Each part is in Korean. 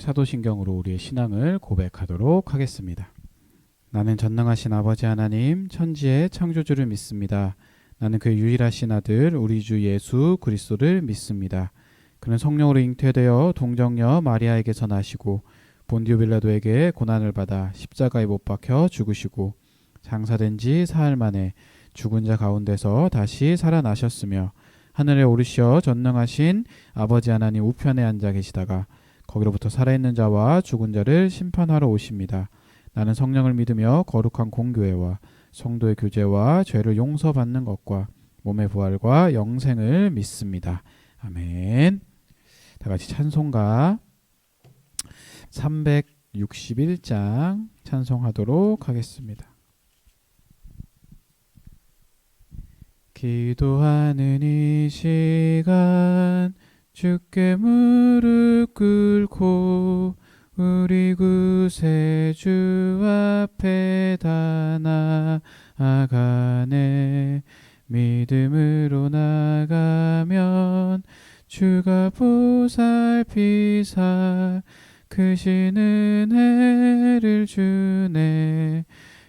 사도신경으로 우리의 신앙을 고백하도록 하겠습니다. 나는 전능하신 아버지 하나님 천지의 창조주를 믿습니다. 나는 그의 유일하신 아들 우리 주 예수 그리스도를 믿습니다. 그는 성령으로 잉태되어 동정녀 마리아에게서 나시고 본디오 빌라도에게 고난을 받아 십자가에 못 박혀 죽으시고 장사된 지 사흘 만에 죽은 자 가운데서 다시 살아나셨으며 하늘에 오르시어 전능하신 아버지 하나님 우편에 앉아 계시다가 거기로부터 살아있는 자와 죽은 자를 심판하러 오십니다. 나는 성령을 믿으며 거룩한 공교회와 성도의 교제와 죄를 용서받는 것과 몸의 부활과 영생을 믿습니다. 아멘. 다 같이 찬송가 361장 찬송하도록 하겠습니다. 기도하는 이 시간 주께 무릎 꿇고 우리 구세주 앞에 다 나아가네. 믿음으로 나가면 주가 보살피사 크신 은혜를 주네.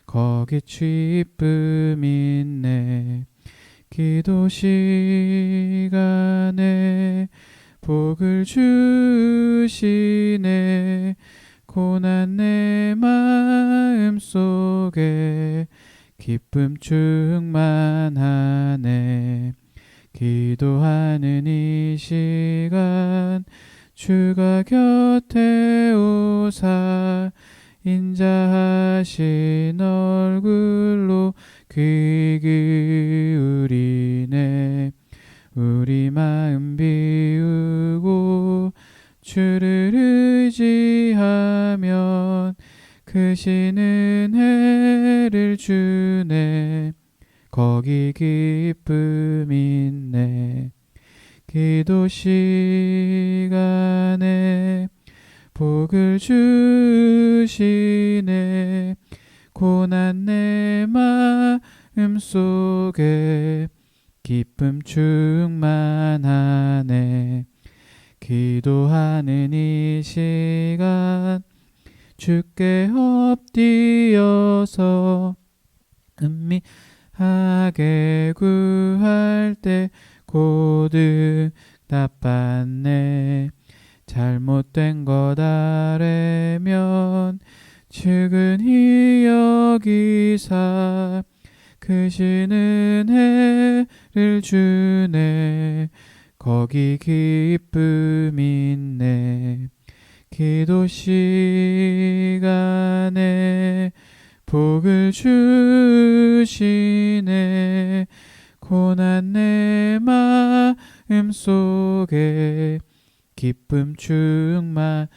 거기 기쁨 있네. 기도 시간에 복을 주시네. 고난 내 마음속에 기쁨 충만하네. 기도하는 이 시간 주가 곁에 오사 인자하신 얼굴로 귀 기울이네. 우리 마음 비우고 주를 의지하면 크신 은혜를 주네. 거기 기쁨 있네. 기도 시간에 복을 주시네. 고난 내 마음속에 기쁨 충만하네. 기도하는 이 시간 주께 엎드려서 은밀하게 구할 때 고득 답받네. 잘못된 것 아래면 측은히 여기사 크신 은혜를 주네. 거기 기쁨 있네. 기도 시간에 복을 주시네. 고난 내 마음속에 기쁨 충만하네.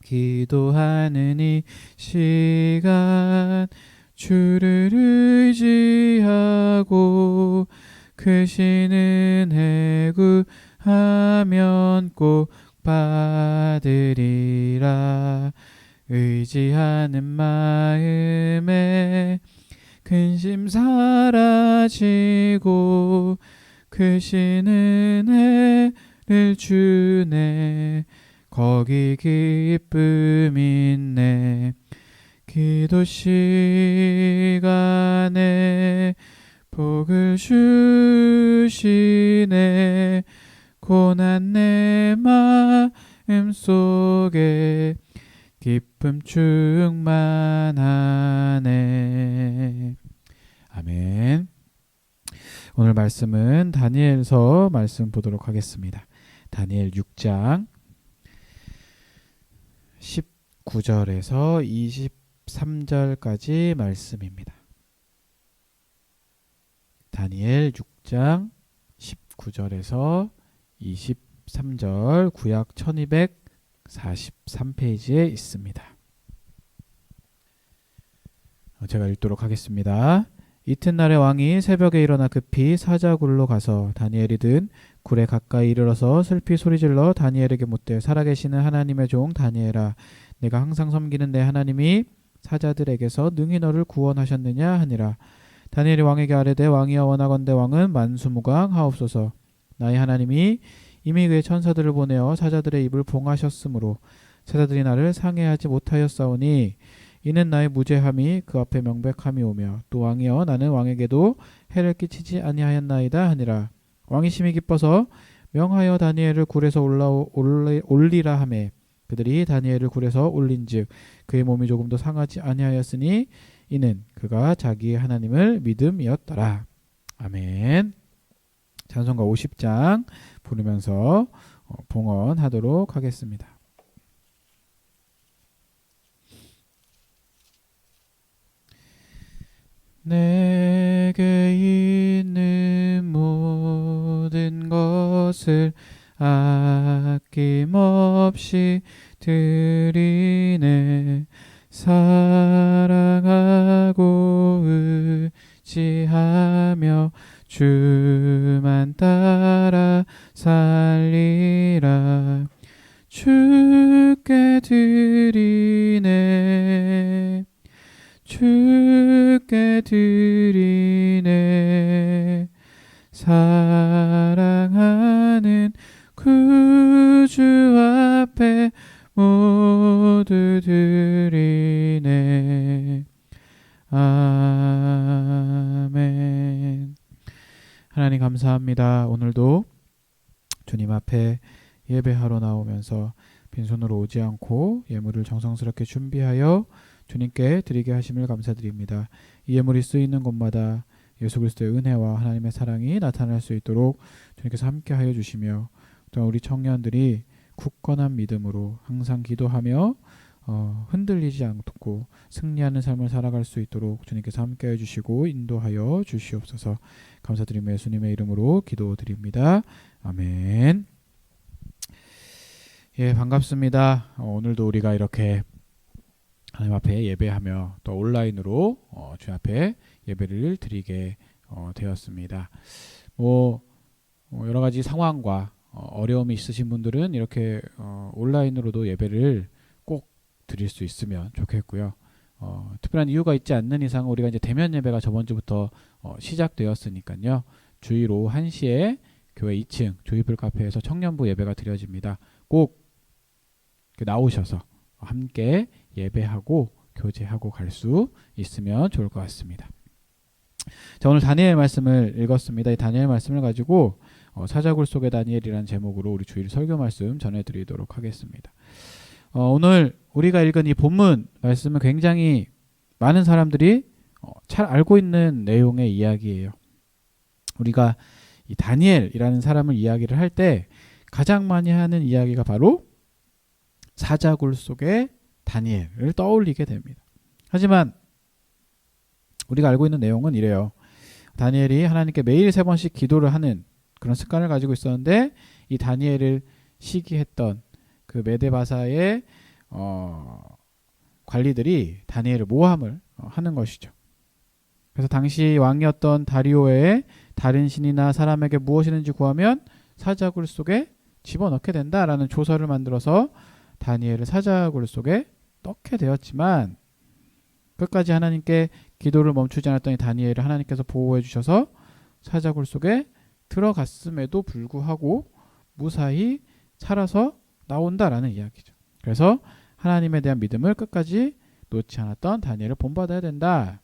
기도하는 이 시간 주를 의지하고 크신 은혜 구하면 꼭 받으리라. 의지하는 마음에 근심 사라지고 크신 은혜를 주네. 거기 기쁨 있네. 기도 시간에 복을 주시네. 고난 내 마음속에 기쁨 충만하네. 아멘. 오늘 말씀은 다니엘서 말씀 보도록 하겠습니다. 다니엘 6장 19절에서 23절까지 말씀입니다. 다니엘 6장 19절에서 23절 구약 1243페이지에 있습니다. 제가 읽도록 하겠습니다. 이튿날에 왕이 새벽에 일어나 급히 사자굴로 가서 다니엘이 든 굴에 가까이 이르러서 슬피 소리질러 다니엘에게 묻되 살아계시는 하나님의 종 다니엘아, 내가 항상 섬기는 내 하나님이 사자들에게서 능히 너를 구원하셨느냐 하니라. 다니엘이 왕에게 아뢰되 왕이여 원하건대 왕은 만수무강하옵소서. 나의 하나님이 이미 그의 천사들을 보내어 사자들의 입을 봉하셨으므로 사자들이 나를 상해하지 못하였사오니 이는 나의 무죄함이 그 앞에 명백함이 오며 또 왕이여 나는 왕에게도 해를 끼치지 아니하였나이다 하니라. 왕이 심히 기뻐서 명하여 다니엘을 굴에서 올리라 하매 그들이 다니엘을 굴에서 올린즉 그의 몸이 조금도 상하지 아니하였으니 이는 그가 자기의 하나님을 믿음이었더라. 아멘. 찬송가 50장 부르면서 봉헌하도록 하겠습니다. 내게 있는 모든 것을 아낌없이 드리네. 사랑하고 의지하며 주만 따라 살리라. 주께 드리네. 주께 드리네. 사랑하는 구주 앞에 모두 드리네. 아멘. 하나님 감사합니다. 오늘도 주님 앞에 예배하러 나오면서 빈손으로 오지 않고 예물을 정성스럽게 준비하여 주님께 드리게 하심을 감사드립니다. 이 예물이 쓰이는 곳마다 예수 그리스도의 은혜와 하나님의 사랑이 나타날 수 있도록 주님께서 함께하여 주시며 또 우리 청년들이 굳건한 믿음으로 항상 기도하며 흔들리지 않고 승리하는 삶을 살아갈 수 있도록 주님께서 함께해 주시고 인도하여 주시옵소서. 감사드리며 예수님의 이름으로 기도드립니다. 아멘. 예, 반갑습니다. 오늘도 우리가 이렇게 하나님 앞에 예배하며 또 온라인으로 주 앞에 예배를 드리게 되었습니다. 여러 가지 상황과 어려움이 있으신 분들은 이렇게 온라인으로도 예배를 꼭 드릴 수 있으면 좋겠고요. 특별한 이유가 있지 않는 이상 우리가 이제 대면 예배가 저번 주부터 시작되었으니까요. 주일 오후 1시에 교회 2층 조이풀 카페에서 청년부 예배가 드려집니다. 꼭 나오셔서 함께 예배하고 교제하고 갈 수 있으면 좋을 것 같습니다. 자, 오늘 다니엘 말씀을 읽었습니다. 이 다니엘 말씀을 가지고 사자굴 속의 다니엘이라는 제목으로 우리 주일 설교 말씀 전해드리도록 하겠습니다. 오늘 우리가 읽은 이 본문 말씀은 굉장히 많은 사람들이 잘 알고 있는 내용의 이야기예요. 우리가 이 다니엘이라는 사람을 이야기를 할 때 가장 많이 하는 이야기가 바로 사자굴 속의 다니엘을 떠올리게 됩니다. 하지만 우리가 알고 있는 내용은 이래요. 다니엘이 하나님께 매일 3번씩 기도를 하는 그런 습관을 가지고 있었는데 이 다니엘을 시기했던 그 메데바사의 관리들이 다니엘을 모함을 하는 것이죠. 그래서 당시 왕이었던 다리오의 다른 신이나 사람에게 무엇이든지 구하면 사자굴 속에 집어넣게 된다라는 조서를 만들어서 다니엘을 사자굴 속에 넣게 되었지만 끝까지 하나님께 기도를 멈추지 않았더니 다니엘을 하나님께서 보호해 주셔서 사자굴 속에 들어갔음에도 불구하고 무사히 살아서 나온다라는 이야기죠. 그래서 하나님에 대한 믿음을 끝까지 놓지 않았던 다니엘을 본받아야 된다.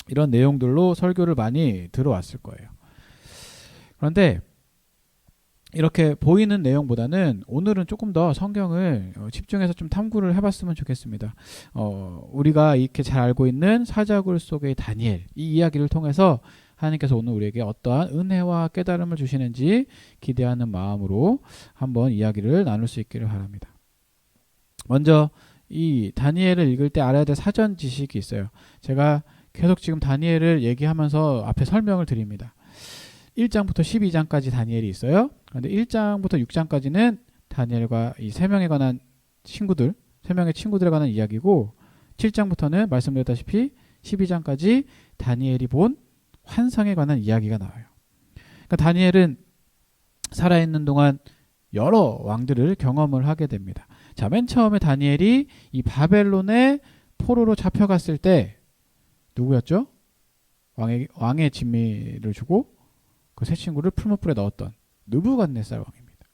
이런 내용들로 설교를 많이 들어왔을 거예요. 그런데 이렇게 보이는 내용보다는 오늘은 조금 더 성경을 집중해서 좀 탐구를 해봤으면 좋겠습니다. 우리가 이렇게 잘 알고 있는 사자굴 속의 다니엘 이 이야기를 통해서 하나님께서 오늘 우리에게 어떠한 은혜와 깨달음을 주시는지 기대하는 마음으로 한번 이야기를 나눌 수 있기를 바랍니다. 먼저 이 다니엘을 읽을 때 알아야 될 사전 지식이 있어요. 제가 계속 지금 다니엘을 얘기하면서 앞에 설명을 드립니다. 1장부터 12장까지 다니엘이 있어요. 그런데 1장부터 6장까지는 다니엘과 이 3명에 관한 친구들, 3명의 친구들에 관한 이야기고 7장부터는 말씀드렸다시피 12장까지 다니엘이 본 환상에 관한 이야기가 나와요. 그러니까 다니엘은 살아있는 동안 여러 왕들을 경험을 하게 됩니다. 자, 맨 처음에 다니엘이 이 바벨론의 포로로 잡혀갔을 때 누구였죠? 왕의 진미를 주고 그 세 친구를 풀무불에 넣었던 느부갓네살 왕입니다.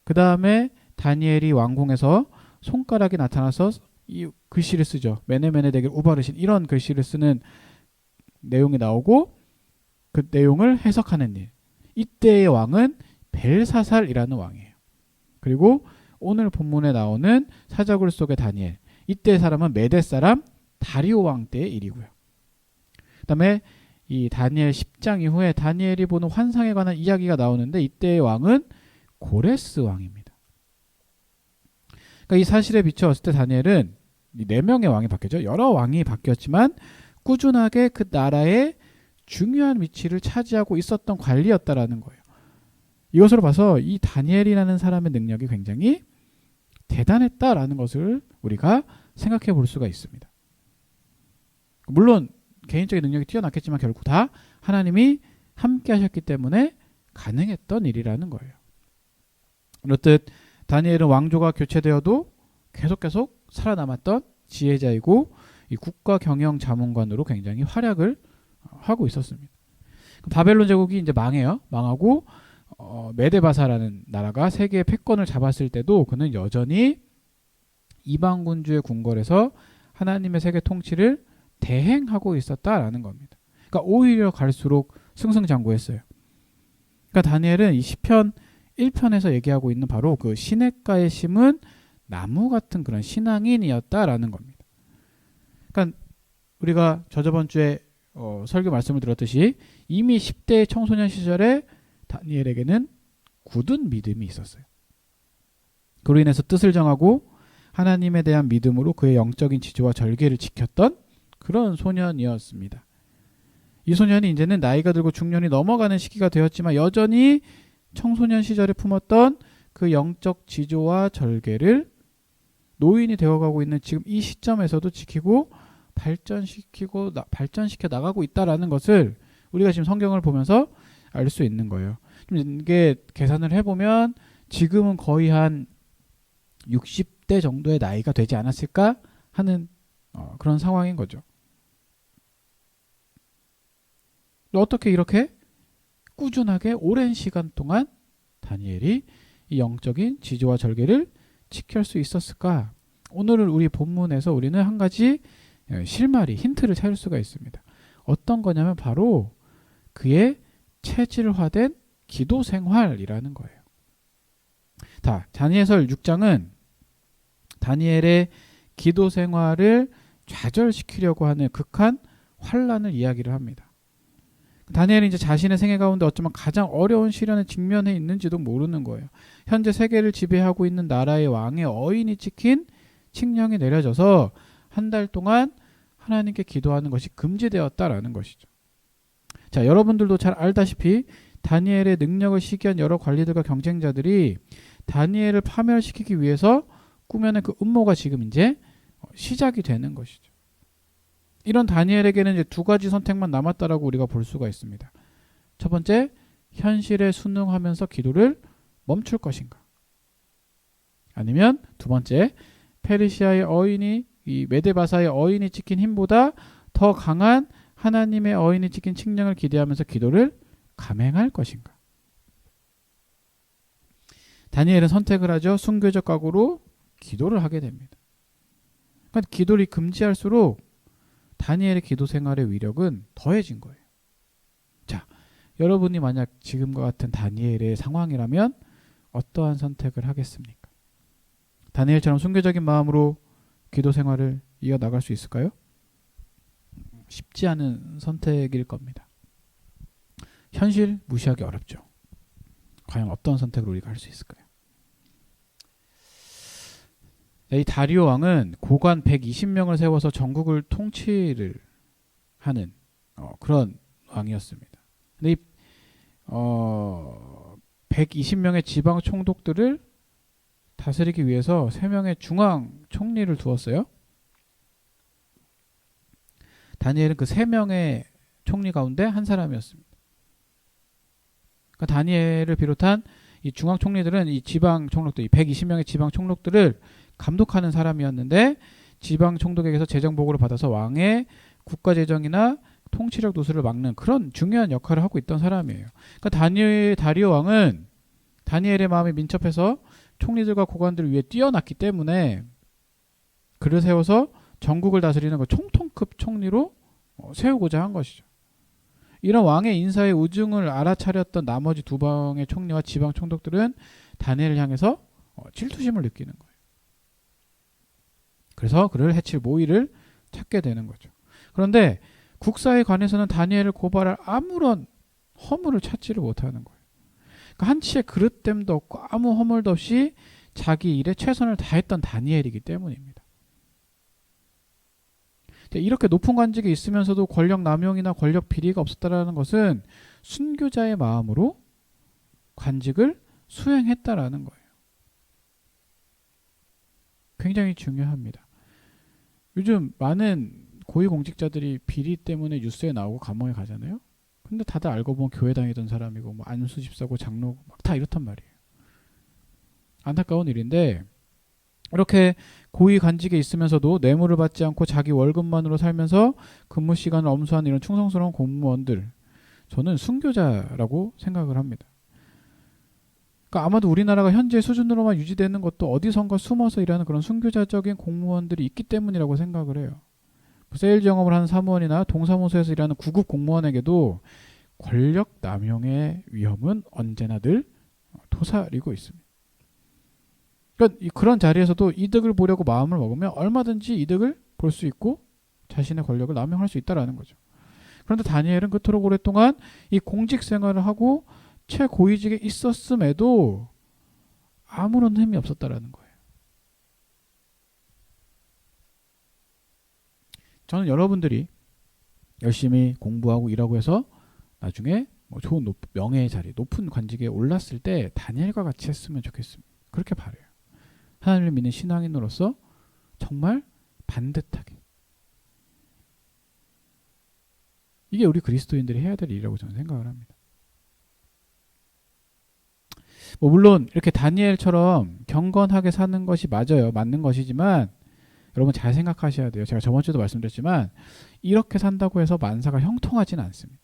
그 다음에 다니엘이 왕궁에서 손가락이 나타나서 이 글씨를 쓰죠. 메네메네 대겔 우바르신 이런 글씨를 쓰는 내용이 나오고 그 내용을 해석하는 일. 이때의 왕은 벨사살이라는 왕이에요. 그리고 오늘 본문에 나오는 사자굴 속의 다니엘. 이때의 사람은 메대 사람 다리오 왕 때의 일이고요. 그 다음에 이 다니엘 10장 이후에 다니엘이 보는 환상에 관한 이야기가 나오는데 이때의 왕은 고레스 왕입니다. 그러니까 이 사실에 비추었을 때 다니엘은 이 4명의 왕이 바뀌었죠. 여러 왕이 바뀌었지만 꾸준하게 그 나라의 중요한 위치를 차지하고 있었던 관리였다라는 거예요. 이것으로 봐서 이 다니엘이라는 사람의 능력이 굉장히 대단했다라는 것을 우리가 생각해 볼 수가 있습니다. 물론 개인적인 능력이 뛰어났겠지만 결국 다 하나님이 함께 하셨기 때문에 가능했던 일이라는 거예요. 이렇듯 다니엘은 왕조가 교체되어도 계속 살아남았던 지혜자이고 이 국가 경영 자문관으로 굉장히 활약을 하고 있었습니다. 바벨론 제국이 이제 망하고 메데바사라는 나라가 세계의 패권을 잡았을 때도 그는 여전히 이방 군주의 궁궐에서 하나님의 세계 통치를 대행하고 있었다라는 겁니다. 그러니까 오히려 갈수록 승승장구했어요. 그러니까 다니엘은 이 시편 1편에서 얘기하고 있는 바로 그 시냇가에 심은 나무 같은 그런 신앙인이었다라는 겁니다. 그러니까 우리가 저번 주에 설교 말씀을 들었듯이 이미 10대 청소년 시절에 다니엘에게는 굳은 믿음이 있었어요. 그로 인해서 뜻을 정하고 하나님에 대한 믿음으로 그의 영적인 지조와 절개를 지켰던 그런 소년이었습니다. 이 소년이 이제는 나이가 들고 중년이 넘어가는 시기가 되었지만 여전히 청소년 시절에 품었던 그 영적 지조와 절개를 노인이 되어가고 있는 지금 이 시점에서도 지키고 발전시켜 나가고 있다라는 것을 우리가 지금 성경을 보면서 알 수 있는 거예요. 이게 계산을 해보면 지금은 거의 한 60대 정도의 나이가 되지 않았을까 하는 그런 상황인 거죠. 어떻게 이렇게 꾸준하게 오랜 시간 동안 다니엘이 이 영적인 지조와 절개를 지킬 수 있었을까? 오늘 우리 본문에서 우리는 한 가지 실마리, 힌트를 찾을 수가 있습니다. 어떤 거냐면 바로 그의 체질화된 기도 생활이라는 거예요. 다니엘서 6장은 다니엘의 기도 생활을 좌절시키려고 하는 극한 환란을 이야기를 합니다. 다니엘이 이제 자신의 생애 가운데 어쩌면 가장 어려운 시련에 직면해 있는지도 모르는 거예요. 현재 세계를 지배하고 있는 나라의 왕의 어인이 찍힌 칙령이 내려져서 한 달 동안 하나님께 기도하는 것이 금지되었다라는 것이죠. 자, 여러분들도 잘 알다시피 다니엘의 능력을 시기한 여러 관리들과 경쟁자들이 다니엘을 파멸시키기 위해서 꾸며낸 그 음모가 지금 이제 시작이 되는 것이죠. 이런 다니엘에게는 이제 두 가지 선택만 남았다라고 우리가 볼 수가 있습니다. 첫 번째, 현실에 순응하면서 기도를 멈출 것인가? 아니면 두 번째, 페르시아의 어인이 이 메데바사의 어인이 찍힌 힘보다 더 강한 하나님의 어인이 찍힌 칙령을 기대하면서 기도를 감행할 것인가? 다니엘은 선택을 하죠. 순교적 각오로 기도를 하게 됩니다. 그러니까 기도를 금지할수록 다니엘의 기도 생활의 위력은 더해진 거예요. 자, 여러분이 만약 지금과 같은 다니엘의 상황이라면 어떠한 선택을 하겠습니까? 다니엘처럼 순교적인 마음으로 기도 생활을 이어나갈 수 있을까요? 쉽지 않은 선택일 겁니다. 현실 무시하기 어렵죠. 과연 어떤 선택을 우리가 할 수 있을까요? 이 다리오 왕은 고관 120명을 세워서 전국을 통치를 하는 그런 왕이었습니다. 근데 이 120명의 지방 총독들을 다스리기 위해서 3명의 중앙 총리를 두었어요. 다니엘은 그 3명의 총리 가운데 한 사람이었습니다. 그러니까 다니엘을 비롯한 이 중앙 총리들은 이 지방 총독들, 이 120명의 지방 총독들을 감독하는 사람이었는데 지방 총독에게서 재정 보고를 받아서 왕의 국가 재정이나 통치력 누수를 막는 그런 중요한 역할을 하고 있던 사람이에요. 그러니까 다리오 왕은 다니엘의 마음에 민첩해서 총리들과 고관들 위에 뛰어났기 때문에 그를 세워서 전국을 다스리는 그 총통급 총리로 세우고자 한 것이죠. 이런 왕의 인사의 우중을 알아차렸던 나머지 두 방의 총리와 지방 총독들은 다니엘을 향해서 질투심을 느끼는 거예요. 그래서 그를 해칠 모의를 찾게 되는 거죠. 그런데 국사에 관해서는 다니엘을 고발할 아무런 허물을 찾지를 못하는 거예요. 그러니까 한치의 그릇됨도 없고 아무 허물도 없이 자기 일에 최선을 다했던 다니엘이기 때문입니다. 이렇게 높은 관직에 있으면서도 권력 남용이나 권력 비리가 없었다는 것은 순교자의 마음으로 관직을 수행했다라는 거예요. 굉장히 중요합니다. 요즘 많은 고위공직자들이 비리 때문에 뉴스에 나오고 감옥에 가잖아요. 근데 다들 알고 보면 교회 다니던 사람이고 뭐 안수 집사고 장로 막 다 이렇단 말이에요. 안타까운 일인데 이렇게 고위 관직에 있으면서도 뇌물을 받지 않고 자기 월급만으로 살면서 근무 시간을 엄수한 이런 충성스러운 공무원들, 저는 순교자라고 생각을 합니다. 그러니까 아마도 우리나라가 현재 수준으로만 유지되는 것도 어디선가 숨어서 일하는 그런 순교자적인 공무원들이 있기 때문이라고 생각을 해요. 세일즈 영업을 하는 사무원이나 동사무소에서 일하는 구급 공무원에게도 권력 남용의 위험은 언제나 늘 도사리고 있습니다. 그러니까 그런 자리에서도 이득을 보려고 마음을 먹으면 얼마든지 이득을 볼 수 있고 자신의 권력을 남용할 수 있다는 거죠. 그런데 다니엘은 그토록 오랫동안 이 공직 생활을 하고 최고위직에 있었음에도 아무런 힘이 없었다는 거예요. 저는 여러분들이 열심히 공부하고 일하고 해서 나중에 뭐 좋은 명예의 자리, 높은 관직에 올랐을 때 다니엘과 같이 했으면 좋겠습니다. 그렇게 바라요. 하나님을 믿는 신앙인으로서 정말 반듯하게. 이게 우리 그리스도인들이 해야 될 일이라고 저는 생각을 합니다. 물론 이렇게 다니엘처럼 경건하게 사는 것이 맞아요. 맞는 것이지만 여러분 잘 생각하셔야 돼요. 제가 저번 주에도 말씀드렸지만 이렇게 산다고 해서 만사가 형통하지는 않습니다.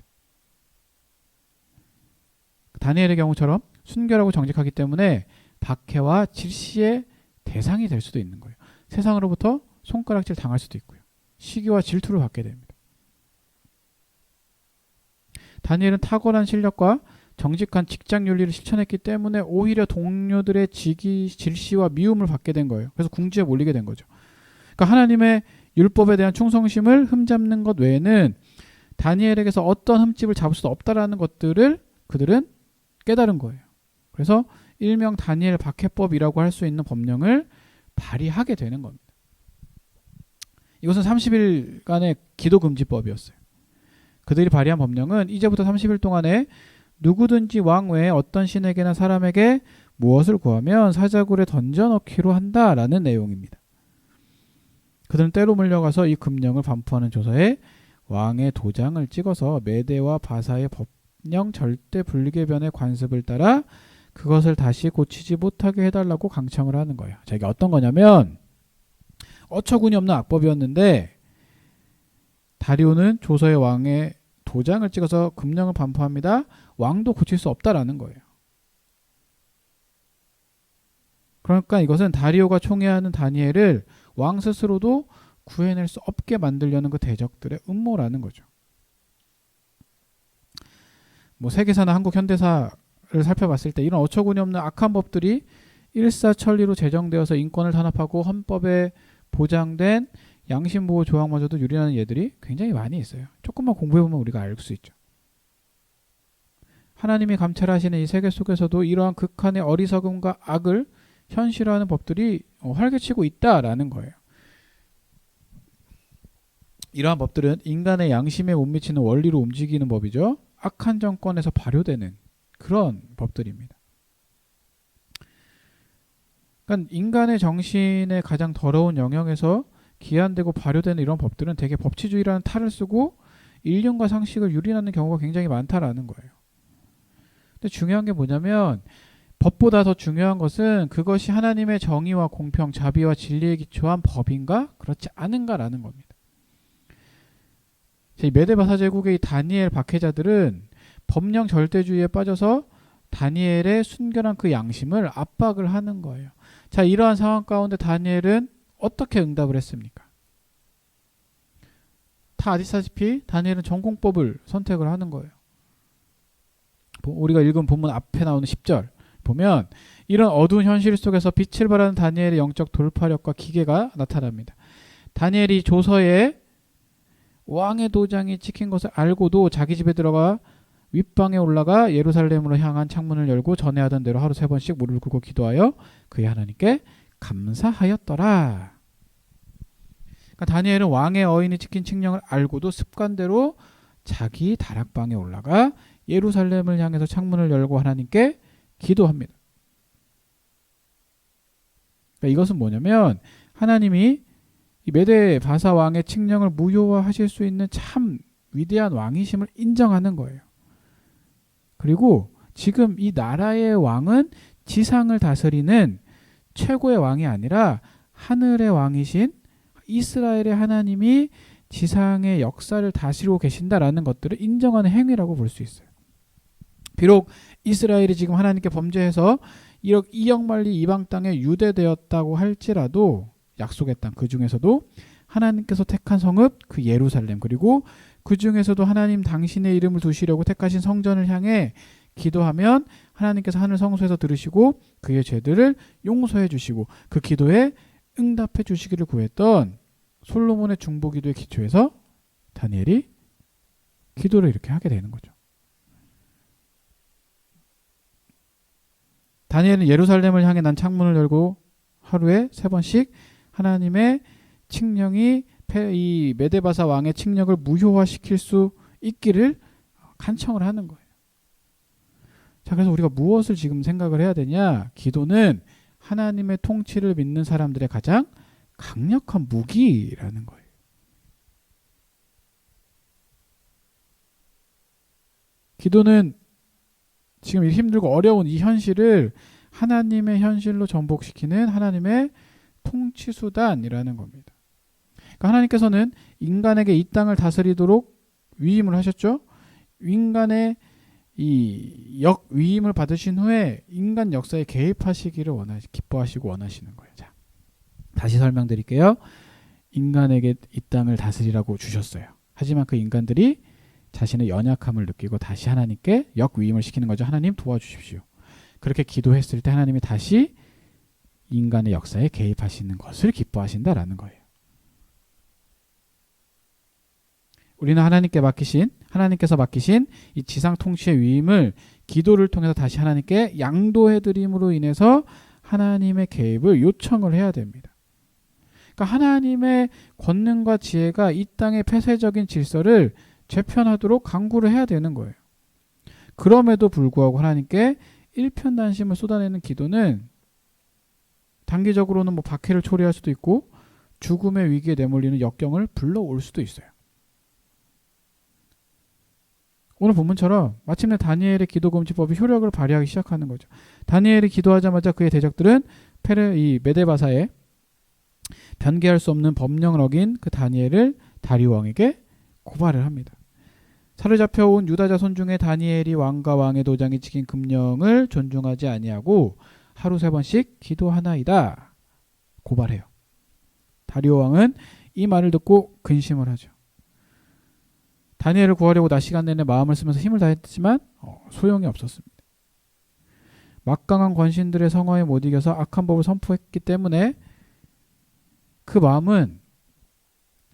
다니엘의 경우처럼 순결하고 정직하기 때문에 박해와 질시의 대상이 될 수도 있는 거예요. 세상으로부터 손가락질 당할 수도 있고요. 시기와 질투를 받게 됩니다. 다니엘은 탁월한 실력과 정직한 직장 윤리를 실천했기 때문에 오히려 동료들의 질시와 미움을 받게 된 거예요. 그래서 궁지에 몰리게 된 거죠. 그러니까 하나님의 율법에 대한 충성심을 흠잡는 것 외에는 다니엘에게서 어떤 흠집을 잡을 수 없다라는 것들을 그들은 깨달은 거예요. 그래서 일명 다니엘 박해법이라고 할 수 있는 법령을 발의하게 되는 겁니다. 이것은 30일간의 기도금지법이었어요. 그들이 발의한 법령은 이제부터 30일 동안에 누구든지 왕 외에 어떤 신에게나 사람에게 무엇을 구하면 사자굴에 던져넣기로 한다라는 내용입니다. 그들은 때로 물려가서 이 금령을 반포하는 조서에 왕의 도장을 찍어서 메대와 바사의 법령 절대 분리개변의 관습을 따라 그것을 다시 고치지 못하게 해달라고 강청을 하는 거예요. 자, 이게 어떤 거냐면 어처구니 없는 악법이었는데 다리오는 조서에 왕의 도장을 찍어서 금령을 반포합니다. 왕도 고칠 수 없다라는 거예요. 그러니까 이것은 다리오가 총애하는 다니엘을 왕 스스로도 구해낼 수 없게 만들려는 그 대적들의 음모라는 거죠. 세계사나 한국 현대사를 살펴봤을 때 이런 어처구니 없는 악한 법들이 일사천리로 제정되어서 인권을 탄압하고 헌법에 보장된 양심보호 조항마저도 유린하는 예들이 굉장히 많이 있어요. 조금만 공부해보면 우리가 알 수 있죠. 하나님이 감찰하시는 이 세계 속에서도 이러한 극한의 어리석음과 악을 현실화하는 법들이 활개치고 있다라는 거예요. 이러한 법들은 인간의 양심에 못 미치는 원리로 움직이는 법이죠. 악한 정권에서 발효되는 그런 법들입니다. 그러니까 인간의 정신의 가장 더러운 영역에서 기한되고 발효되는 이런 법들은 대개 법치주의라는 탈을 쓰고 인륜과 상식을 유린하는 경우가 굉장히 많다라는 거예요. 근데 중요한 게 뭐냐면 법보다 더 중요한 것은 그것이 하나님의 정의와 공평, 자비와 진리에 기초한 법인가 그렇지 않은가라는 겁니다. 이 메데바사 제국의 이 다니엘 박해자들은 법령 절대주의에 빠져서 다니엘의 순결한 그 양심을 압박을 하는 거예요. 자, 이러한 상황 가운데 다니엘은 어떻게 응답을 했습니까? 다 아시다시피 다니엘은 전공법을 선택을 하는 거예요. 우리가 읽은 본문 앞에 나오는 10절 보면 이런 어두운 현실 속에서 빛을 발하는 다니엘의 영적 돌파력과 기계가 나타납니다. 다니엘이 조서에 왕의 도장이 찍힌 것을 알고도 자기 집에 들어가 윗방에 올라가 예루살렘으로 향한 창문을 열고 전에 하던 대로 하루 3번씩 무릎을 꿇고 기도하여 그의 하나님께 감사하였더라. 그러니까 다니엘은 왕의 어인이 찍힌 칙령을 알고도 습관대로 자기 다락방에 올라가 예루살렘을 향해서 창문을 열고 하나님께 기도합니다. 그러니까 이것은 뭐냐면 하나님이 이 메대 바사 왕의 칙령을 무효화하실 수 있는 참 위대한 왕이심을 인정하는 거예요. 그리고 지금 이 나라의 왕은 지상을 다스리는 최고의 왕이 아니라 하늘의 왕이신 이스라엘의 하나님이 지상의 역사를 다스리고 계신다라는 것들을 인정하는 행위라고 볼 수 있어요. 비록 이스라엘이 지금 하나님께 범죄해서 이역만리 이방 땅에 유대되었다고 할지라도 약속의 땅 그 중에서도 하나님께서 택한 성읍 그 예루살렘 그리고 그 중에서도 하나님 당신의 이름을 두시려고 택하신 성전을 향해 기도하면 하나님께서 하늘 성소에서 들으시고 그의 죄들을 용서해 주시고 그 기도에 응답해 주시기를 구했던 솔로몬의 중보기도의 기초에서 다니엘이 기도를 이렇게 하게 되는 거죠. 다니엘은 예루살렘을 향해 난 창문을 열고 하루에 3번씩 하나님의 칙령이 이 메데바사 왕의 칙령을 무효화시킬 수 있기를 간청을 하는 거예요. 자, 그래서 우리가 무엇을 지금 생각을 해야 되냐? 기도는 하나님의 통치를 믿는 사람들의 가장 강력한 무기라는 거예요. 기도는 지금 힘들고 어려운 이 현실을 하나님의 현실로 전복시키는 하나님의 통치수단이라는 겁니다. 그러니까 하나님께서는 인간에게 이 땅을 다스리도록 위임을 하셨죠. 인간의 이 역위임을 받으신 후에 인간 역사에 개입하시기를 기뻐하시고 원하시는 거예요. 자, 다시 설명드릴게요. 인간에게 이 땅을 다스리라고 주셨어요. 하지만 그 인간들이 자신의 연약함을 느끼고 다시 하나님께 역위임을 시키는 거죠. 하나님 도와주십시오. 그렇게 기도했을 때 하나님이 다시 인간의 역사에 개입하시는 것을 기뻐하신다라는 거예요. 우리는 하나님께서 맡기신 이 지상 통치의 위임을 기도를 통해서 다시 하나님께 양도해드림으로 인해서 하나님의 개입을 요청을 해야 됩니다. 그러니까 하나님의 권능과 지혜가 이 땅의 폐쇄적인 질서를 재편하도록 강구를 해야 되는 거예요. 그럼에도 불구하고 하나님께 일편단심을 쏟아내는 기도는 단기적으로는 박해를 초래할 수도 있고 죽음의 위기에 내몰리는 역경을 불러올 수도 있어요. 오늘 본문처럼 마침내 다니엘의 기도금지법이 효력을 발휘하기 시작하는 거죠. 다니엘이 기도하자마자 그의 대적들은 이 메데바사에 변개할 수 없는 법령을 어긴 그 다니엘을 다리오 왕에게 고발을 합니다. 사로잡혀온 유다 자손 중에 다니엘이 왕과 왕의 도장이 찍힌 금령을 존중하지 아니하고 하루 3번씩 기도하나이다 고발해요. 다리오 왕은 이 말을 듣고 근심을 하죠. 다니엘을 구하려고 낮 시간 내내 마음을 쓰면서 힘을 다했지만 소용이 없었습니다. 막강한 권신들의 성화에 못 이겨서 악한 법을 선포했기 때문에 그 마음은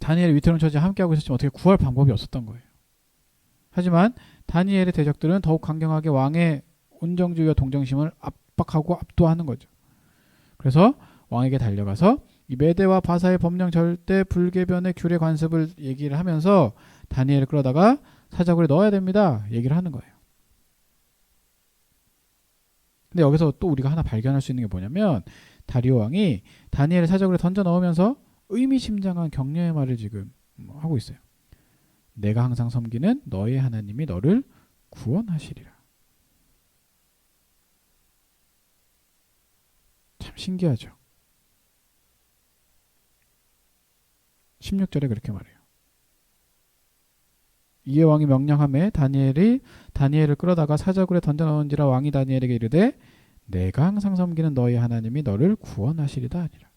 다니엘의 위태로운 처지에 함께하고 있었지만 어떻게 구할 방법이 없었던 거예요. 하지만 다니엘의 대적들은 더욱 강경하게 왕의 온정주의와 동정심을 압박하고 압도하는 거죠. 그래서 왕에게 달려가서 이 메대와 바사의 법령 절대 불개변의 규례 관습을 얘기를 하면서 다니엘을 끌어다가 사자굴에 넣어야 됩니다. 얘기를 하는 거예요. 근데 여기서 또 우리가 하나 발견할 수 있는 게 뭐냐면 다리오 왕이 다니엘을 사자굴에 던져 넣으면서 의미심장한 격려의 말을 지금 하고 있어요. 내가 항상 섬기는 너의 하나님이 너를 구원하시리라. 참 신기하죠. 16절에 그렇게 말해요. 이에 왕이 명령하매 다니엘을 끌어다가 사자굴에 던져 넣은지라 왕이 다니엘에게 이르되 내가 항상 섬기는 너희 하나님이 너를 구원하시리다 하니라.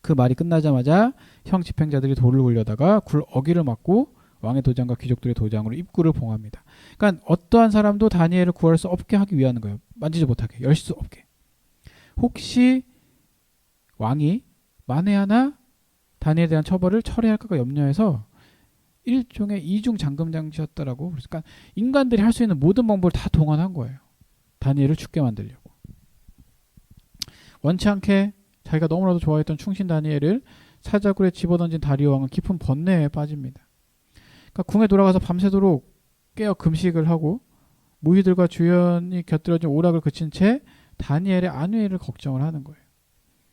그 말이 끝나자마자 형 집행자들이 돌을 굴려다가 굴 어기를 맞고 왕의 도장과 귀족들의 도장으로 입구를 봉합니다. 그러니까 어떠한 사람도 다니엘을 구할 수 없게 하기 위한 거예요. 만지지 못하게, 열 수 없게. 혹시 왕이 만에 하나 다니엘에 대한 처벌을 철회할까 염려해서 일종의 이중 잠금 장치였다라고. 그러니까 인간들이 할 수 있는 모든 방법을 다 동원한 거예요. 다니엘을 죽게 만들려고. 원치 않게 자기가 너무나도 좋아했던 충신 다니엘을 사자굴에 집어던진 다리오 왕은 깊은 번뇌에 빠집니다. 그러니까 궁에 돌아가서 밤새도록 깨어 금식을 하고 무희들과 주연이 곁들여진 오락을 그친 채 다니엘의 안위를 걱정을 하는 거예요.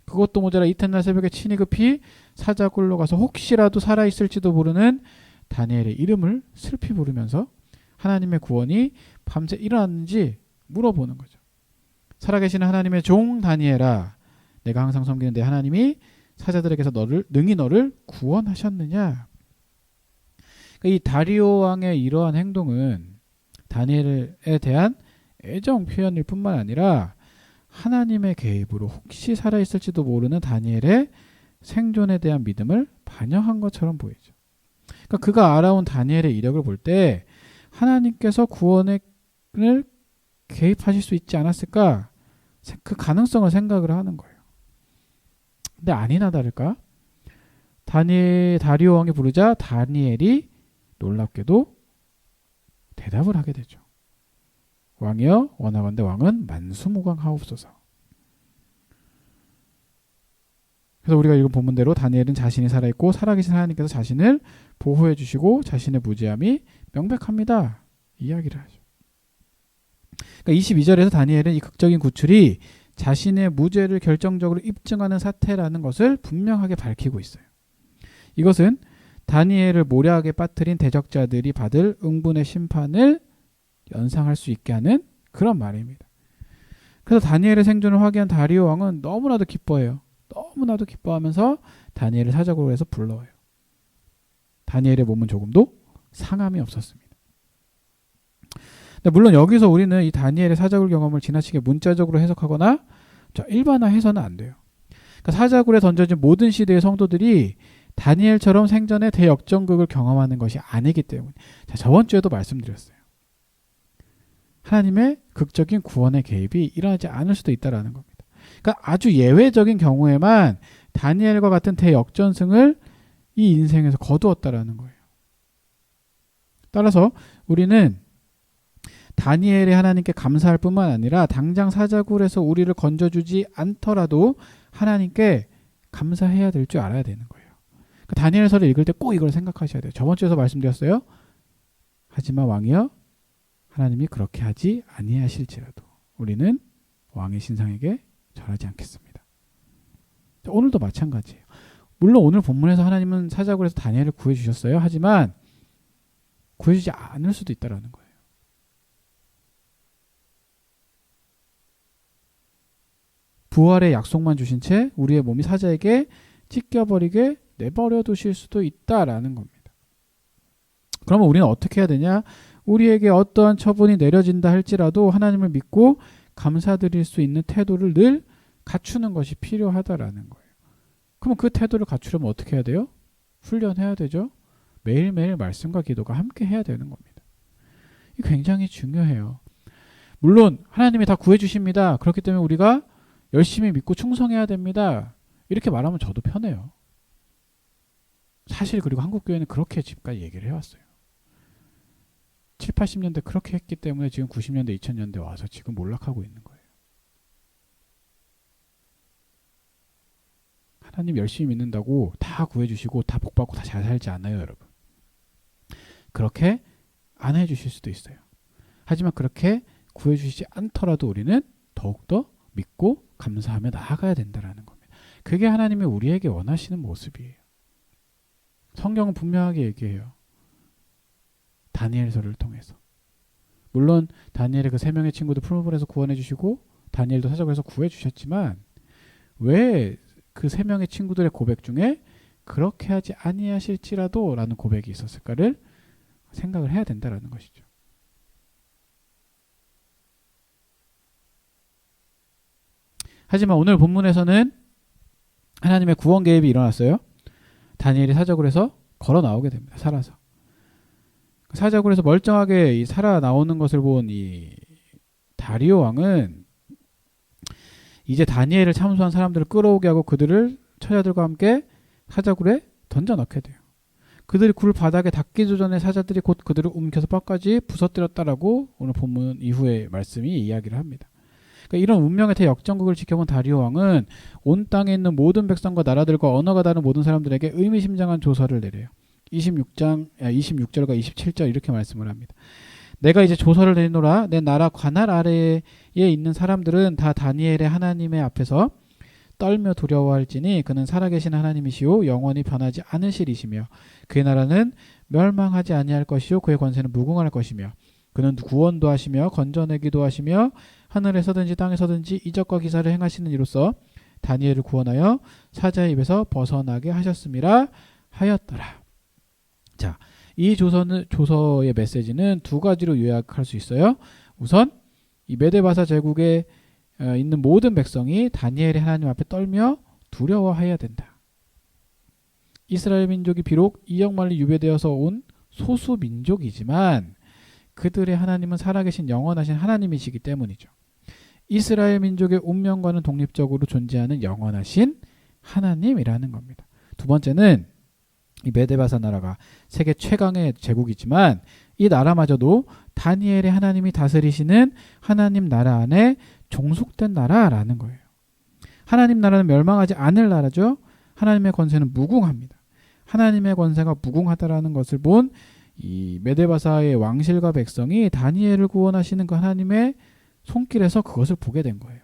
그것도 모자라 이튿날 새벽에 친히 급히 사자굴로 가서 혹시라도 살아있을지도 모르는 다니엘의 이름을 슬피 부르면서 하나님의 구원이 밤새 일어났는지 물어보는 거죠. 살아계시는 하나님의 종 다니엘아, 내가 항상 섬기는 내 하나님이 사자들에게서 능히 너를 구원하셨느냐. 그러니까 이 다리오 왕의 이러한 행동은 다니엘에 대한 애정 표현일 뿐만 아니라 하나님의 개입으로 혹시 살아있을지도 모르는 다니엘의 생존에 대한 믿음을 반영한 것처럼 보이죠. 그러니까 그가 알아온 다니엘의 이력을 볼 때 하나님께서 구원을 개입하실 수 있지 않았을까? 그 가능성을 생각을 하는 거예요. 근데 아니나 다를까? 다리오 왕이 부르자 다니엘이 놀랍게도 대답을 하게 되죠. 왕이여, 원하건대 왕은 만수무강하옵소서. 그래서 우리가 읽은 본문대로 다니엘은 자신이 살아있고 살아계신 하나님께서 자신을 보호해 주시고 자신의 무죄함이 명백합니다. 이야기를 하죠. 그러니까 22절에서 다니엘은 이 극적인 구출이 자신의 무죄를 결정적으로 입증하는 사태라는 것을 분명하게 밝히고 있어요. 이것은 다니엘을 모략에 빠뜨린 대적자들이 받을 응분의 심판을 연상할 수 있게 하는 그런 말입니다. 그래서 다니엘의 생존을 확인한 다리오 왕은 너무나도 기뻐해요. 너무나도 기뻐하면서 다니엘을 사자굴로 해서 불러와요. 다니엘의 몸은 조금도 상함이 없었습니다. 물론 여기서 우리는 이 다니엘의 사자굴 경험을 지나치게 문자적으로 해석하거나 일반화해서는 안 돼요. 그러니까 사자굴에 던져진 모든 시대의 성도들이 다니엘처럼 생전에 대역전극을 경험하는 것이 아니기 때문에 저번 주에도 말씀드렸어요. 하나님의 극적인 구원의 개입이 일어나지 않을 수도 있다는 겁니다. 그러니까 아주 예외적인 경우에만 다니엘과 같은 대역전승을 이 인생에서 거두었다라는 거예요. 따라서 우리는 다니엘의 하나님께 감사할 뿐만 아니라 당장 사자굴에서 우리를 건져주지 않더라도 하나님께 감사해야 될 줄 알아야 되는 거예요. 그러니까 다니엘서를 읽을 때 꼭 이걸 생각하셔야 돼요. 저번 주에서 말씀드렸어요. 하지만 왕이여, 하나님이 그렇게 하지 아니하실지라도 우리는 왕의 신상에게 절하지 않겠습니다. 오늘도 마찬가지예요. 물론 오늘 본문에서 하나님은 사자굴에서 다니엘을 구해주셨어요. 하지만 구해주지 않을 수도 있다는 거예요. 부활의 약속만 주신 채 우리의 몸이 사자에게 찢겨버리게 내버려 두실 수도 있다라는 겁니다. 그러면 우리는 어떻게 해야 되냐? 우리에게 어떠한 처분이 내려진다 할지라도 하나님을 믿고 감사드릴 수 있는 태도를 늘 갖추는 것이 필요하다라는 거예요. 그럼 그 태도를 갖추려면 어떻게 해야 돼요? 훈련해야 되죠. 매일매일 말씀과 기도가 함께 해야 되는 겁니다. 이게 굉장히 중요해요. 물론 하나님이 다 구해주십니다. 그렇기 때문에 우리가 열심히 믿고 충성해야 됩니다. 이렇게 말하면 저도 편해요. 사실 그리고 한국교회는 그렇게 지금까지 얘기를 해왔어요. 7, 80년대 그렇게 했기 때문에 지금 90년대, 2000년대 와서 지금 몰락하고 있는 거예요. 하나님 열심히 믿는다고 다 구해주시고 다 복받고 다 잘 살지 않아요, 여러분. 그렇게 안 해주실 수도 있어요. 하지만 그렇게 구해주시지 않더라도 우리는 더욱더 믿고 감사하며 나아가야 된다는 겁니다. 그게 하나님이 우리에게 원하시는 모습이에요. 성경은 분명하게 얘기해요. 다니엘서를 통해서. 물론 다니엘의 그 3명의 친구도 풀무불에서 구원해 주시고 다니엘도 사자굴에서 구해 주셨지만 왜 그 3명의 친구들의 고백 중에 그렇게 하지 아니하실지라도 라는 고백이 있었을까를 생각을 해야 된다는 것이죠. 하지만 오늘 본문에서는 하나님의 구원 개입이 일어났어요. 다니엘이 사자굴에서 걸어 나오게 됩니다. 살아서. 사자굴에서 멀쩡하게 살아 나오는 것을 본 이 다리오 왕은 이제 다니엘을 참수한 사람들을 끌어오게 하고 그들을 처자들과 함께 사자굴에 던져 넣게 돼요. 그들이 굴 바닥에 닿기도 전에 사자들이 곧 그들을 움켜서 뼈까지 부서뜨렸다라고 오늘 본문 이후의 말씀이 이야기를 합니다. 그러니까 이런 운명의 대역전극을 지켜본 다리오 왕은 온 땅에 있는 모든 백성과 나라들과 언어가 다른 모든 사람들에게 의미심장한 조서를 내려요. 26절과 27절 이렇게 말씀을 합니다. 내가 이제 조서를 내리노라. 내 나라 관할 아래에 있는 사람들은 다 다니엘의 하나님의 앞에서 떨며 두려워할지니 그는 살아계신 하나님이시오 영원히 변하지 않으시리시며 그의 나라는 멸망하지 아니할 것이요 그의 권세는 무궁할 것이며 그는 구원도 하시며 건져내기도 하시며 하늘에서든지 땅에서든지 이적과 기사를 행하시는 이로써 다니엘을 구원하여 사자의 입에서 벗어나게 하셨음이라 하였더라. 자, 이 조서의 메시지는 두 가지로 요약할 수 있어요. 우선 이 메데바사 제국에 있는 모든 백성이 다니엘의 하나님 앞에 떨며 두려워해야 된다. 이스라엘 민족이 비록 2억 만리 유배되어서 온 소수 민족이지만 그들의 하나님은 살아계신 영원하신 하나님이시기 때문이죠. 이스라엘 민족의 운명과는 독립적으로 존재하는 영원하신 하나님이라는 겁니다. 두 번째는 이 메데바사 나라가 세계 최강의 제국이지만 이 나라마저도 다니엘의 하나님이 다스리시는 하나님 나라 안에 종속된 나라라는 거예요. 하나님 나라는 멸망하지 않을 나라죠. 하나님의 권세는 무궁합니다. 하나님의 권세가 무궁하다라는 것을 본 이 메데바사의 왕실과 백성이 다니엘을 구원하시는 그 하나님의 손길에서 그것을 보게 된 거예요.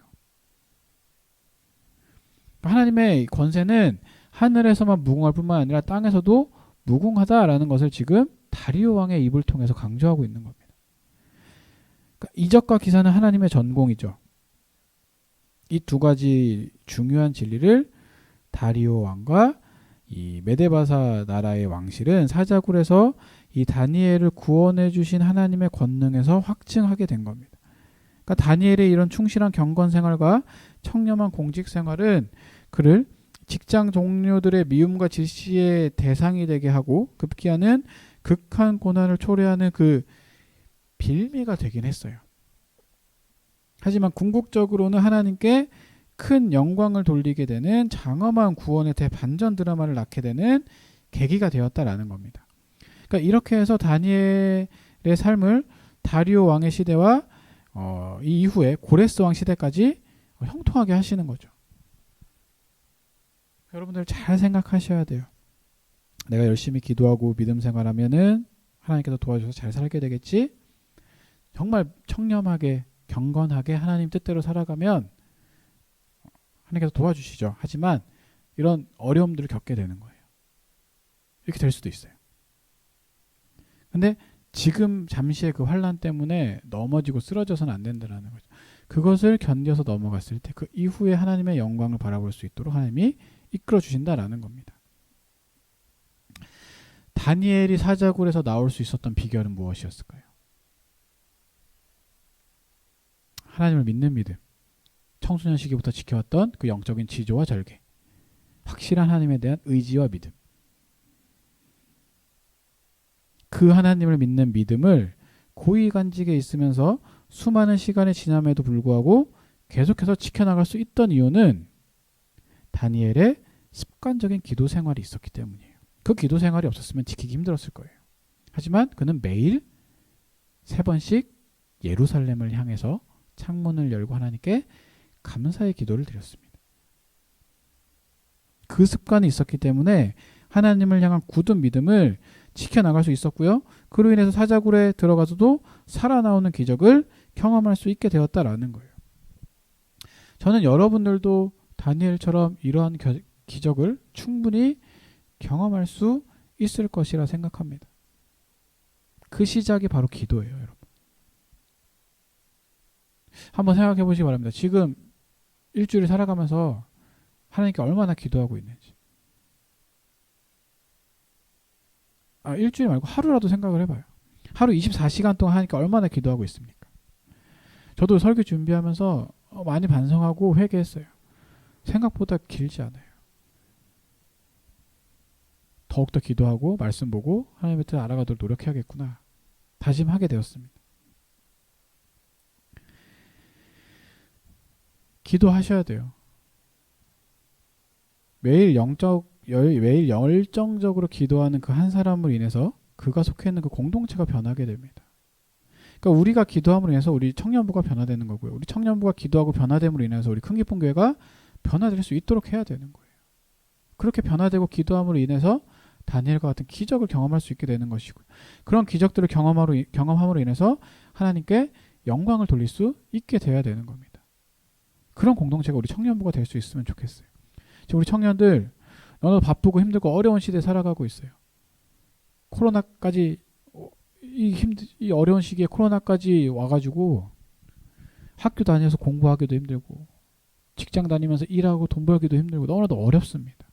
하나님의 권세는 하늘에서만 무궁할 뿐만 아니라 땅에서도 무궁하다라는 것을 지금 다리오 왕의 입을 통해서 강조하고 있는 겁니다. 그러니까 이적과 기사는 하나님의 전공이죠. 이 두 가지 중요한 진리를 다리오 왕과 이 메데바사 나라의 왕실은 사자굴에서 이 다니엘을 구원해 주신 하나님의 권능에서 확증하게 된 겁니다. 그러니까 다니엘의 이런 충실한 경건 생활과 청렴한 공직 생활은 그를 직장 동료들의 미움과 질시의 대상이 되게 하고 급기야는 극한 고난을 초래하는 그 빌미가 되긴 했어요. 하지만 궁극적으로는 하나님께 큰 영광을 돌리게 되는 장엄한 구원의 대반전 드라마를 낳게 되는 계기가 되었다라는 겁니다. 그러니까 이렇게 해서 다니엘의 삶을 다리오 왕의 시대와 이 이후에 고레스 왕 시대까지 형통하게 하시는 거죠. 여러분들 잘 생각하셔야 돼요. 내가 열심히 기도하고 믿음 생활하면은 하나님께서 도와줘서 잘 살게 되겠지. 정말 청렴하게 경건하게 하나님 뜻대로 살아가면 하나님께서 도와주시죠. 하지만 이런 어려움들을 겪게 되는 거예요. 이렇게 될 수도 있어요. 근데 지금 잠시의 그 환난 때문에 넘어지고 쓰러져서는 안 된다는 거죠. 그것을 견뎌서 넘어갔을 때 그 이후에 하나님의 영광을 바라볼 수 있도록 하나님이 이끌어 주신다라는 겁니다. 다니엘이 사자굴에서 나올 수 있었던 비결은 무엇이었을까요? 하나님을 믿는 믿음, 청소년 시기부터 지켜왔던 그 영적인 지조와 절개, 확실한 하나님에 대한 의지와 믿음. 그 하나님을 믿는 믿음을 고위간직에 있으면서 수많은 시간이 지남에도 불구하고 계속해서 지켜나갈 수 있던 이유는 다니엘의 습관적인 기도 생활이 있었기 때문이에요. 그 기도 생활이 없었으면 지키기 힘들었을 거예요. 하지만 그는 매일 3번씩 예루살렘을 향해서 창문을 열고 하나님께 감사의 기도를 드렸습니다. 그 습관이 있었기 때문에 하나님을 향한 굳은 믿음을 지켜나갈 수 있었고요. 그로 인해서 사자굴에 들어가서도 살아나오는 기적을 경험할 수 있게 되었다라는 거예요. 저는 여러분들도 다니엘처럼 이러한 기적을 충분히 경험할 수 있을 것이라 생각합니다. 그 시작이 바로 기도예요, 여러분. 한번 생각해 보시기 바랍니다. 지금 일주일 살아가면서 하나님께 얼마나 기도하고 있는지. 일주일 말고 하루라도 생각을 해봐요. 하루 24시간 동안 하나님께 얼마나 기도하고 있습니까? 저도 설교 준비하면서 많이 반성하고 회개했어요. 생각보다 길지 않아요. 더욱더 기도하고 말씀 보고 하나님의 뜻을 알아가도록 노력해야겠구나 다짐하게 되었습니다. 기도하셔야 돼요. 매일 열정적으로 기도하는 그 한 사람으로 인해서 그가 속해 있는 그 공동체가 변하게 됩니다. 그러니까 우리가 기도함으로 인해서 우리 청년부가 변화되는 거고요. 우리 청년부가 기도하고 변화됨으로 인해서 우리 큰 기쁨 교회가 변화될 수 있도록 해야 되는 거예요. 그렇게 변화되고 기도함으로 인해서 다니엘과 같은 기적을 경험할 수 있게 되는 것이고요. 그런 기적들을 경험함으로 인해서 하나님께 영광을 돌릴 수 있게 돼야 되는 겁니다. 그런 공동체가 우리 청년부가 될 수 있으면 좋겠어요. 지금 우리 청년들 너무 바쁘고 힘들고 어려운 시대에 살아가고 있어요. 코로나까지 이 어려운 시기에 코로나까지 와가지고 학교 다녀서 공부하기도 힘들고 직장 다니면서 일하고 돈 벌기도 힘들고 너무나도 어렵습니다.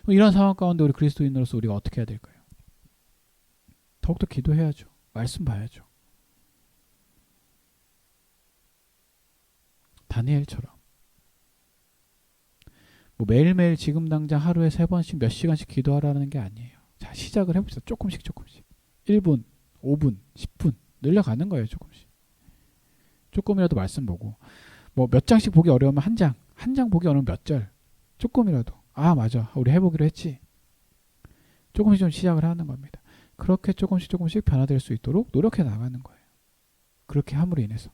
이런 상황 가운데 우리 그리스도인으로서 우리가 어떻게 해야 될까요? 더욱더 기도해야죠. 말씀 봐야죠. 다니엘처럼 뭐 매일매일 지금 당장 하루에 3번씩 몇 시간씩 기도하라는 게 아니에요. 자, 시작을 해봅시다. 조금씩 1분, 5분, 10분 늘려가는 거예요. 조금이라도 말씀 보고 뭐 몇 장씩 보기 어려우면 한 장 보기 어려우면 몇 절 조금이라도 아 맞아 우리 해보기로 했지 조금씩 좀 시작을 하는 겁니다. 그렇게 조금씩 변화될 수 있도록 노력해 나가는 거예요. 그렇게 함으로 인해서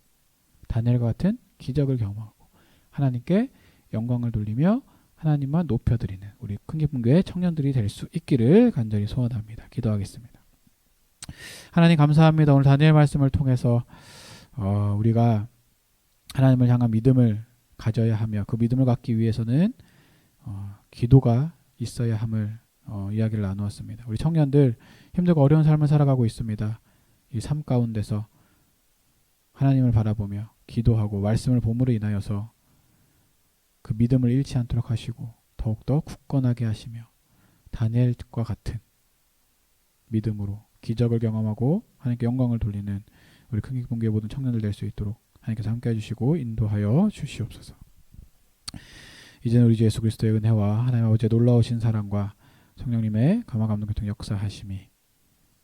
다니엘과 같은 기적을 경험하고 하나님께 영광을 돌리며 하나님만 높여드리는 우리 큰기쁨교회 청년들이 될 수 있기를 간절히 소원합니다. 기도하겠습니다. 하나님 감사합니다. 오늘 다니엘 말씀을 통해서 우리가 하나님을 향한 믿음을 가져야 하며 그 믿음을 갖기 위해서는 기도가 있어야 함을 이야기를 나누었습니다. 우리 청년들 힘들고 어려운 삶을 살아가고 있습니다. 이 삶 가운데서 하나님을 바라보며 기도하고 말씀을 봄으로 인하여서 그 믿음을 잃지 않도록 하시고 더욱더 굳건하게 하시며 다니엘과 같은 믿음으로 기적을 경험하고 하나님께 영광을 돌리는 우리 큰기쁨교회 모든 청년들 될 수 있도록 하나님께서 함께 해주시고 인도하여 주시옵소서. 이제는 우리 주 예수 그리스도의 은혜와 하나님 아버지의 놀라우신 사랑과 성령님의 감화감동 교통 역사하심이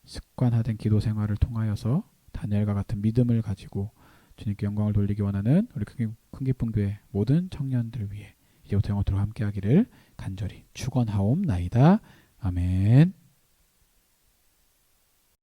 습관화된 기도 생활을 통하여서 다니엘과 같은 믿음을 가지고 주님께 영광을 돌리기 원하는 우리 큰기쁨교회 모든 청년들 위해 이제부터 영원토록 함께하기를 간절히 축원하옵나이다. 아멘.